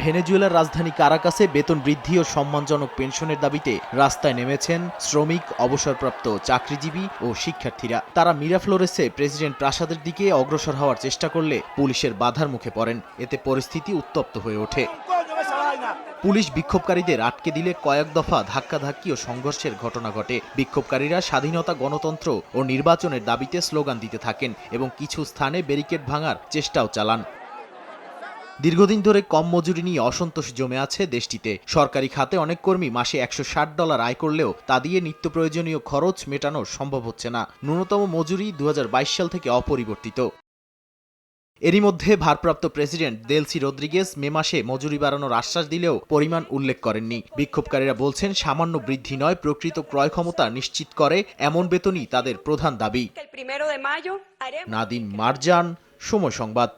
ভেনেজুয়েলার রাজধানী কারাকাসে বেতন বৃদ্ধি ও সম্মানজনক পেনশনের দাবিতে রাস্তায় নেমেছেন শ্রমিক, অবসরপ্রাপ্ত চাকরিজীবী ও শিক্ষার্থীরা। তারা মিরাফ্লোরেসে প্রেসিডেন্ট প্রাসাদের দিকে অগ্রসর হওয়ার চেষ্টা করলে পুলিশের বাধার মুখে পড়েন। এতে পরিস্থিতি উত্তপ্ত হয়ে ওঠে। পুলিশ বিক্ষোভকারীদের আটকে দিলে কয়েক দফা ধাক্কাধাক্কি ও সংঘর্ষের ঘটনা ঘটে। বিক্ষোভকারীরা স্বাধীনতা, গণতন্ত্র ও নির্বাচনের দাবিতে স্লোগান দিতে থাকেন এবং কিছু স্থানে ব্যারিকেড ভাঙার চেষ্টাও চালান। দীর্ঘদিন ধরে কম মজুরি নিয়ে অসন্তোষ জমে আছে দেশটিতে। সরকারি খাতে অনেক কর্মী মাসে $160 আয় করলেও তা দিয়ে নিত্য প্রয়োজনীয় খরচ মেটানো সম্ভব হচ্ছে না। ন্যূনতম মজুরি 2022 সাল থেকে অপরিবর্তিত। এরই মধ্যে ভারপ্রাপ্ত প্রেসিডেন্ট দেলসি রদ্রিগেজ মে মাসে মজুরি বাড়ানোর আশ্বাস দিলেও পরিমাণ উল্লেখ করেননি। বিক্ষোভকারীরা বলছেন, সামান্য বৃদ্ধি নয়, প্রকৃত ক্রয় ক্ষমতা নিশ্চিত করে এমন বেতনই তাদের প্রধান দাবি। নাদিম মারজান, সময় সংবাদ।